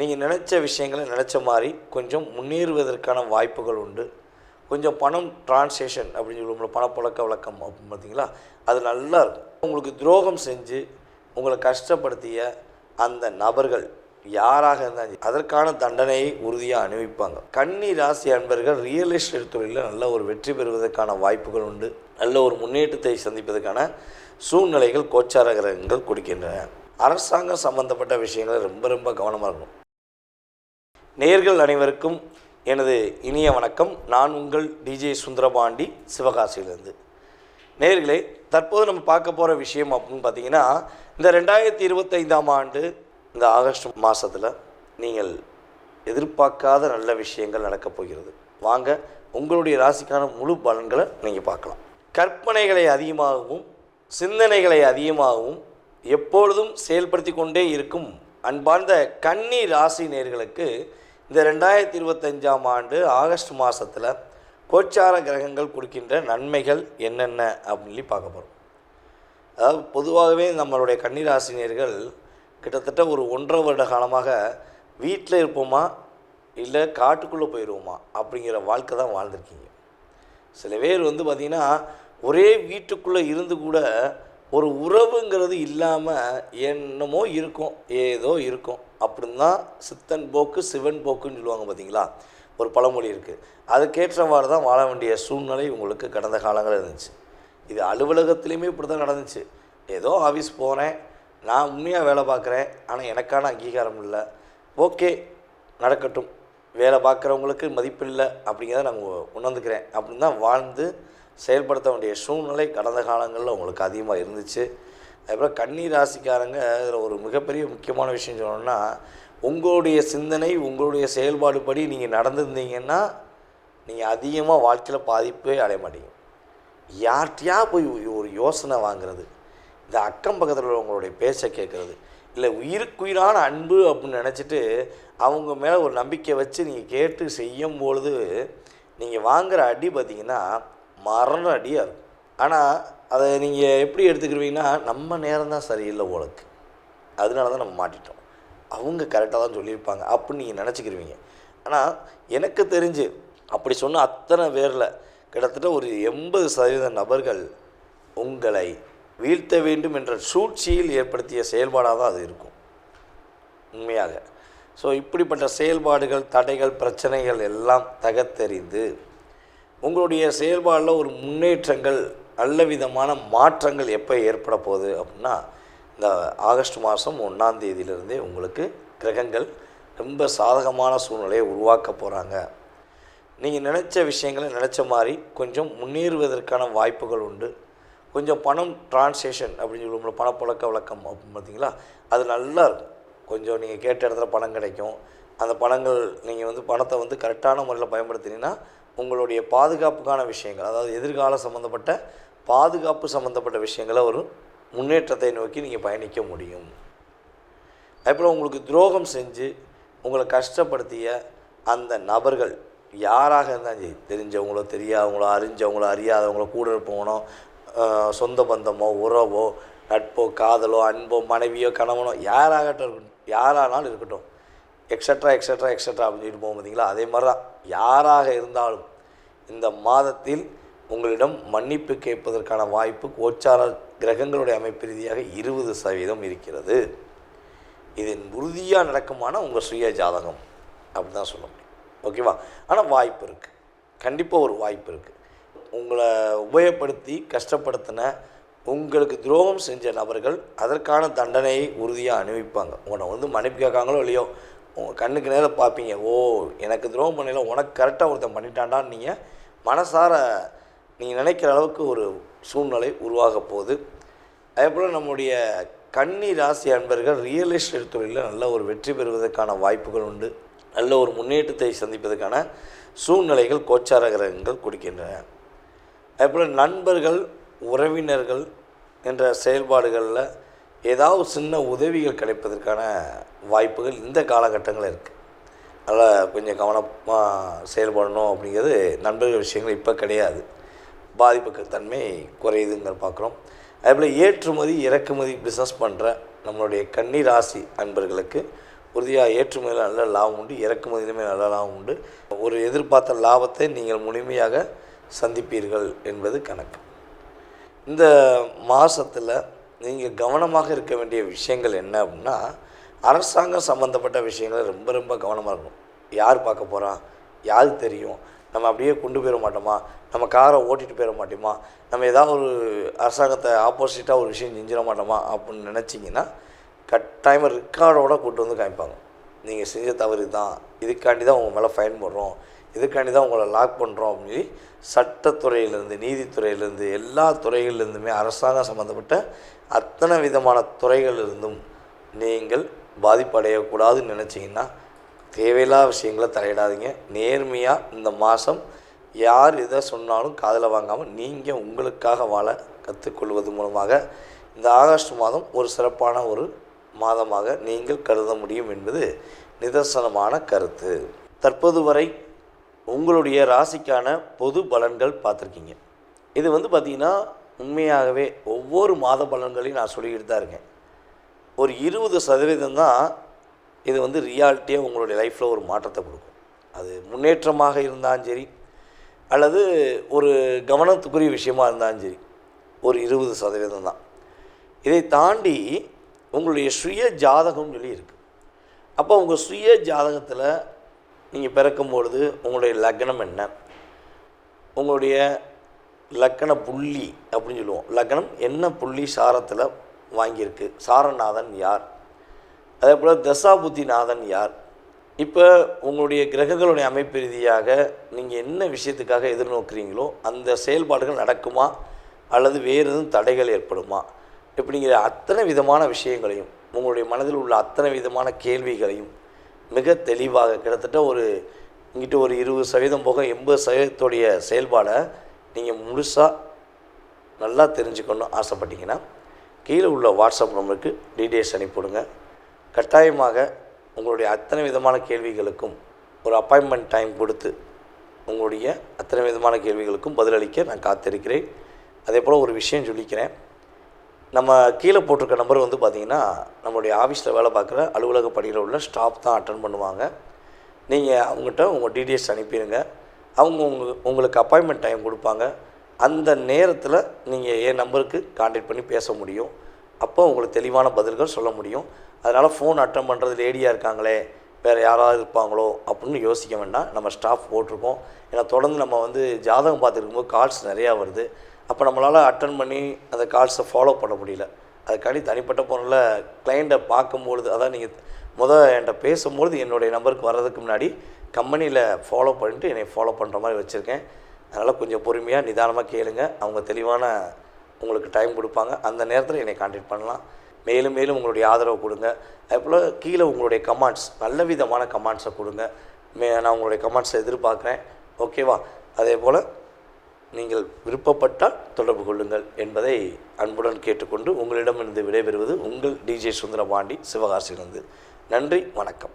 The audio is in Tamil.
நீங்கள் நினச்ச விஷயங்களை நினச்ச மாதிரி கொஞ்சம் முன்னேறுவதற்கான வாய்ப்புகள் உண்டு. கொஞ்சம் பணம் டிரான்சேக்ஷன் அப்படின்னு சொல்லுவோம், பணப்புழக்க வழக்கம் அப்படின்னு பார்த்தீங்களா, அது நல்லா இருக்கும். உங்களுக்கு துரோகம் செஞ்சு உங்களை கஷ்டப்படுத்திய அந்த நபர்கள் யாராக இருந்தாலும் அதற்கான தண்டனையை உறுதியாக அனுபவிப்பாங்க. கன்னி ராசி அன்பர்கள் ரியல் எஸ்டேட் தொழிலில் நல்ல ஒரு வெற்றி பெறுவதற்கான வாய்ப்புகள் உண்டு. நல்ல ஒரு முன்னேற்றத்தை சந்திப்பதற்கான சூழ்நிலைகள் கோச்சார கிரகங்கள் கொடுக்கின்றன. அரசாங்கம் சம்பந்தப்பட்ட விஷயங்களை ரொம்ப ரொம்ப கவனமாக இருக்கும். நேயர்கள் அனைவருக்கும் எனது இனிய வணக்கம். நான் உங்கள் டிஜே சுந்தரபாண்டி, சிவகாசியிலிருந்து. நேயர்களே, தற்போது நம்ம பார்க்க போகிற விஷயம் அப்படின்னு பார்த்தீங்கன்னா, இந்த 2025ஆம் ஆண்டு இந்த ஆகஸ்ட் மாதத்தில் நீங்கள் எதிர்பார்க்காத நல்ல விஷயங்கள் நடக்கப் போகிறது. வாங்க உங்களுடைய ராசிக்கான முழு பலன்களை நீங்கள் பார்க்கலாம். கற்பனைகளை அதிகமாகவும் சிந்தனைகளை அதிகமாகவும் எப்பொழுதும் செயல்படுத்தி கொண்டே இருக்கும் அன்பார்ந்த கன்னி ராசி நேயர்களுக்கு இந்த 2025ஆம் ஆண்டு ஆகஸ்ட் மாதத்தில் கோச்சார கிரகங்கள் கொடுக்கின்ற நன்மைகள் என்னென்ன அப்படின்னு பார்க்க போகிறோம். அதாவது பொதுவாகவே நம்மளுடைய கன்னி ராசி நேயர்கள் கிட்டத்தட்ட ஒரு 1.5 வருட காலமாக வீட்டில் இருப்போமா இல்லை காட்டுக்குள்ளே போயிடுவோமா அப்படிங்கிற வாழ்க்கை தான் வாழ்ந்துருக்கீங்க. சில பேர் பார்த்திங்கன்னா ஒரே வீட்டுக்குள்ளே இருந்து கூட ஒரு உறவுங்கிறது இல்லாமல் என்னமோ இருக்கும், ஏதோ இருக்கும் அப்படின்னு தான் சித்தன் போக்கு சிவன் போக்குன்னு சொல்லுவாங்க பார்த்தீங்களா, ஒரு பழமொழி இருக்குது. அதுக்கேற்றவாறு தான் வாழ வேண்டிய சூழ்நிலை உங்களுக்கு கடந்த காலங்களில் இருந்துச்சு. இது அலுவலகத்துலேயுமே இப்படி தான் நடந்துச்சு. ஏதோ ஆஃபீஸ் போகிறேன், நான் உண்மையாக வேலை பார்க்குறேன், ஆனால் எனக்கான அங்கீகாரம் இல்லை, ஓகே நடக்கட்டும், வேலை பார்க்குறவங்களுக்கு மதிப்பில்லை அப்படிங்கிறத நான் உணர்ந்துக்கிறேன் அப்படின்னு தான் வாழ்ந்து செயல்படுத்த வேண்டிய சூழ்நிலை கடந்த காலங்களில் உங்களுக்கு அதிகமாக இருந்துச்சு. அதுக்கப்புறம் கன்னி ராசிக்காரங்க இதில் ஒரு மிகப்பெரிய முக்கியமான விஷயம் சொல்லணும்னா, உங்களுடைய சிந்தனை உங்களுடைய செயல்பாடு படி நீங்கள் நடந்துருந்தீங்கன்னா நீங்கள் அதிகமாக வாழ்க்கையில் பாதிப்பே அடைய மாட்டீங்க. யார்கிட்டையா போய் ஒரு யோசனை வாங்கிறது, இந்த அக்கம் பக்கத்தில் உள்ளவங்களுடைய பேச்சை கேட்குறது, இல்லை உயிருக்குயிரான அன்பு அப்படின்னு நினச்சிட்டு அவங்க மேலே ஒரு நம்பிக்கை வச்சு நீங்கள் கேட்டு செய்யும்பொழுது நீங்கள் வாங்குகிற அடி பார்த்திங்கன்னா மரண அடியாக இருக்கும். ஆனால் அதை நீங்கள் எப்படி எடுத்துக்கிடுவீங்கன்னா, நம்ம நேரம் தான் சரியில்லை உங்களுக்கு, அதனால தான் நம்ம மாட்டிட்டோம், அவங்க கரெக்டாக தான் சொல்லியிருப்பாங்க அப்படின்னு நீங்கள் நினச்சிக்கிடுவீங்க. ஆனால் எனக்கு தெரிஞ்சு அப்படி சொன்ன அத்தனை பேரில் கிட்டத்தட்ட ஒரு 80% நபர்கள் உங்களை வீழ்த்த வேண்டும் என்ற சூழ்ச்சியில் ஏற்படுத்திய செயல்பாடாக தான் அது இருக்கும் உண்மையாக. ஸோ இப்படிப்பட்ட செயல்பாடுகள், தடைகள், பிரச்சனைகள் எல்லாம் தகர்த்தெறிந்து உங்களுடைய செயல்பாடில் ஒரு முன்னேற்றங்கள், நல்ல விதமான மாற்றங்கள் எப்போ ஏற்பட போகுது அப்படின்னா, இந்த ஆகஸ்ட் மாதம் 1ஆம் தேதியிலிருந்தே உங்களுக்கு கிரகங்கள் ரொம்ப சாதகமான சூழ்நிலையை உருவாக்க போகிறாங்க. நீங்கள் நினச்ச விஷயங்களை நினச்ச மாதிரி கொஞ்சம் முன்னேறுவதற்கான வாய்ப்புகள் உண்டு. கொஞ்சம் பணம் டிரான்சேக்ஷன் அப்படின்னு சொல்லுவோம், பணப்புழக்க வழக்கம் அப்படின்னு பார்த்தீங்களா, அது நல்லா இருக்கும். கொஞ்சம் நீங்கள் கேட்ட இடத்துல பணம் கிடைக்கும். அந்த பணங்கள் நீங்கள் பணத்தை கரெக்டான முறையில் பயன்படுத்தினீங்கன்னா உங்களுடைய பாதுகாப்புக்கான விஷயங்கள், அதாவது எதிர்கால சம்மந்தப்பட்ட பாதுகாப்பு சம்மந்தப்பட்ட விஷயங்களை ஒரு முன்னேற்றத்தை நோக்கி நீங்கள் பயணிக்க முடியும். அதுபோல் உங்களுக்கு துரோகம் செஞ்சு உங்களை கஷ்டப்படுத்திய அந்த நபர்கள் யாராக இருந்தாலும் சரி, தெரிஞ்சவங்களோ தெரியாதவங்களோ அறிஞ்சவங்களோ அறியாதவங்களோ கூட இருப்பவனோ சொந்த பந்தமோ உறவோ நட்போ காதலோ அன்போ மனைவியோ கணவனோ யாரானாலும் இருக்கட்டும், எக்ஸட்ரா எக்ஸட்ரா எக்ஸட்ரா அப்படின்னு சொல்லிட்டு போகும் பார்த்தீங்களா, அதே மாதிரி தான் யாராக இருந்தாலும் இந்த மாதத்தில் உங்களிடம் மன்னிப்பு கேட்பதற்கான வாய்ப்பு கோச்சார கிரகங்களுடைய அமைப்பு ரீதியாக 20% இருக்கிறது. இது உறுதியாக நடக்குமான உங்கள் சுய ஜாதகம் அப்படி தான் சொல்ல முடியும். ஓகேவா? ஆனால் வாய்ப்பு இருக்குது, கண்டிப்பாக ஒரு வாய்ப்பு இருக்குது. உங்களை உபயோகப்படுத்தி கஷ்டப்படுத்தின, உங்களுக்கு துரோகம் செஞ்ச நபர்கள் அதற்கான தண்டனையை உறுதியாக அனுபவிப்பாங்க. உன்னை மன்னிப்பு கேட்காங்களோ இல்லையோ, உங்கள் கண்ணுக்கு நேரம் பார்ப்பீங்க, ஓ எனக்கு துரோகம் பண்ணல, உனக்கு கரெக்டாக ஒருத்தன் பண்ணிட்டான்டான்னு நீங்கள் மனசார நீங்கள் நினைக்கிற அளவுக்கு ஒரு சூழ்நிலை உருவாக போகுது. அதேபோல் நம்முடைய கன்னி ராசி அன்பர்கள் ரியல் எஸ்டேட் தொழிலில் நல்ல ஒரு வெற்றி பெறுவதற்கான வாய்ப்புகள் உண்டு. நல்ல ஒரு முன்னேற்றத்தை சந்திப்பதற்கான சூழ்நிலைகள் கோச்சார கிரகங்கள் கொடுக்கின்றன. அதேபோல் நண்பர்கள், உறவினர்கள் என்ற செயல்பாடுகளில் ஏதாவது சின்ன உதவிகள் கிடைப்பதற்கான வாய்ப்புகள் இந்த காலகட்டங்களில் இருக்குது. அதனால் கொஞ்சம் கவனமாக செயல்படணும் அப்படிங்கிறது நண்பர்கள் விஷயங்கள் இப்போ கிடையாது. பாதிப்புக்கு தன்மை குறையுதுங்கிற பார்க்குறோம். அதேபோல் ஏற்றுமதி இறக்குமதி பிஸ்னஸ் பண்ணுற நம்மளுடைய கன்னி ராசி அன்பர்களுக்கு உறுதியாக ஏற்றுமதியில் நல்ல லாபம் உண்டு, இறக்குமதியிலுமே நல்ல லாபம் உண்டு. ஒரு எதிர்பார்த்த லாபத்தை நீங்கள் முழுமையாக சந்திப்பீர்கள் என்பது கணக்கு. இந்த மாதத்தில் நீங்கள் கவனமாக இருக்க வேண்டிய விஷயங்கள் என்ன அப்படின்னா, அரசாங்கம் சம்மந்தப்பட்ட விஷயங்கள் ரொம்ப ரொம்ப கவனமாக இருக்கணும். யார் பார்க்க போகிறா, யாருக்கு தெரியும், நம்ம அப்படியே கொண்டு போயிட மாட்டோமா, நம்ம காரை ஓட்டிகிட்டு போயிட மாட்டோமா, நம்ம ஏதாவது ஒரு அரசாங்கத்தை ஆப்போசிட்டாக ஒரு விஷயம் செஞ்சிட மாட்டோமா அப்படின்னு நினச்சிங்கன்னா கட்டாயமாக ரெக்கார்டோடு கூப்பிட்டு வந்து காமிப்பாங்க. நீங்கள் செஞ்ச தவறு தான், இதுக்காண்டி தான் உங்கள் மேலே ஃபைன் போடுறோம், இதுக்காண்டி தான் உங்களை லாக் பண்ணுறோம் அப்படின்னு சொல்லி சட்டத்துறையிலேருந்து நீதித்துறையிலேருந்து எல்லா துறைகள்லேருந்துமே அரசாங்கம் சம்மந்தப்பட்ட அத்தனை விதமான துறைகளிலிருந்தும் நீங்கள் பாதிப்படையக்கூடாதுன்னு நினச்சிங்கன்னா தேவையில்லாத விஷயங்களை தலையிடாதீங்க. நேர்மையாக இந்த மாதம் யார் எதை சொன்னாலும் காதில் வாங்காமல் நீங்கள் உங்களுக்காக வாழ கற்றுக்கொள்வது மூலமாக இந்த ஆகஸ்ட் மாதம் ஒரு சிறப்பான ஒரு மாதமாக நீங்கள் கருத முடியும் என்பது நிதர்சனமான கருத்து. தற்போது வரை உங்களுடைய ராசிக்கான பொது பலன்கள் பார்த்துருக்கீங்க. இது பார்த்திங்கன்னா உண்மையாகவே ஒவ்வொரு மாத பலன்களையும் நான் சொல்லிக்கிட்டு தான் இருக்கேன். ஒரு 20% தான் இது ரியாலிட்டியாக உங்களுடைய லைஃப்பில் ஒரு மாற்றத்தை கொடுக்கும். அது முன்னேற்றமாக இருந்தாலும் சரி, அல்லது ஒரு கவனத்துக்குரிய விஷயமாக இருந்தாலும் சரி, ஒரு 20% தான். இதை தாண்டி உங்களுடைய சுய ஜாதகம்னு சொல்லி இருக்குது. அப்போ உங்கள் சுய ஜாதகத்தில் நீங்கள் பிறக்கும்பொழுது உங்களுடைய லக்னம் என்ன, உங்களுடைய லக்கண புள்ளி அப்படின்னு சொல்லுவோம், லக்னம் என்ன புள்ளி சாரத்தில் வாங்கியிருக்கு, சாரநாதன் யார், அதே போல் தசாபுத்திநாதன் யார். இப்போ உங்களுடைய கிரகங்களுடைய அமைப்பு ரீதியாக நீங்கள் என்ன விஷயத்துக்காக எதிர்நோக்குறீங்களோ அந்த செயல்பாடுகள் நடக்குமா அல்லது வேறு எதுவும் தடைகள் ஏற்படுமா இப்படிங்கிற அத்தனை விதமான விஷயங்களையும் உங்களுடைய மனதில் உள்ள அத்தனை விதமான கேள்விகளையும் மிக தெளிவாக கிட்டத்தட்ட இங்கிட்ட ஒரு 20% போக 80% செயல்பாடை நீங்கள் முழுசாக நல்லா தெரிஞ்சுக்கணும் ஆசைப்பட்டீங்கன்னா கீழே உள்ள வாட்ஸ்அப் நம்பருக்கு டீட்டெயில்ஸ் அனுப்பிவிடுங்க. கட்டாயமாக உங்களுடைய அத்தனை விதமான கேள்விகளுக்கும் ஒரு அப்பாயின்மெண்ட் டைம் கொடுத்து உங்களுடைய அத்தனை விதமான கேள்விகளுக்கும் பதிலளிக்க நான் காத்திருக்கிறேன். அதே போல் ஒரு விஷயம் சொல்லிக்கிறேன். நம்ம கீழே போட்டிருக்க நம்பர் பார்த்திங்கன்னா நம்மளுடைய ஆஃபீஸில் வேலை பார்க்குற அலுவலக பணியில் உள்ள ஸ்டாஃப் தான் அட்டன் பண்ணுவாங்க. நீங்கள் அவங்ககிட்ட உங்கள் டீட்டெயில்ஸ் அனுப்பிடுங்க. அவங்க உங்களுக்கு அப்பாயின்மெண்ட் டைம் கொடுப்பாங்க. அந்த நேரத்தில் நீங்கள் என் நம்பருக்கு கான்டாக்ட் பண்ணி பேச முடியும். அப்போ உங்களுக்கு தெளிவான பதில்கள் சொல்ல முடியும். அதனால் ஃபோன் அட்டன் பண்ணுறது லேடியாக இருக்காங்களே, வேறு யாராவது இருப்பாங்களோ அப்படின்னு யோசிக்க வேண்டாம். நம்ம ஸ்டாஃப் போட்டிருக்கோம். ஏன்னா தொடர்ந்து நம்ம ஜாதகம் பார்த்துருக்கும்போது கால்ஸ் நிறையா வருது. அப்போ நம்மளால் அட்டன் பண்ணி அந்த கால்ஸை ஃபாலோ பண்ண முடியல. அதுக்காண்டி தனிப்பட்ட பொருளில் கிளைண்ட்டை பார்க்கும்பொழுது, அதான் நீங்கள் என்கிட்ட பேசும்பொழுது என்னுடைய நம்பருக்கு வர்றதுக்கு முன்னாடி கம்பெனியில் ஃபாலோ பண்ணிட்டு என்னை ஃபாலோ பண்ணுற மாதிரி வச்சுருக்கேன். அதனால் கொஞ்சம் பொறுமையாக நிதானமாக கேளுங்க. அவங்க தெளிவான உங்களுக்கு டைம் கொடுப்பாங்க. அந்த நேரத்தில் என்னை கான்டாக்ட் பண்ணலாம். மேலும் மேலும் உங்களுடைய ஆதரவு கொடுங்க. அதுபோல் கீழே உங்களுடைய கமெண்ட்ஸ் நல்ல விதமான கமெண்ட்ஸை கொடுங்க. நான் உங்களுடைய கமெண்ட்ஸை எதிர்பார்க்குறேன். ஓகேவா? அதே போல் நீங்கள் விருப்பப்பட்டால் தொடர்பு கொள்ளுங்கள் என்பதை அன்புடன் கேட்டுக்கொண்டு உங்களிடமிருந்து விடைபெறுவது உங்கள் டிஜே சுந்தரபாண்டி, சிவகாசியிலிருந்து. நன்றி, வணக்கம்.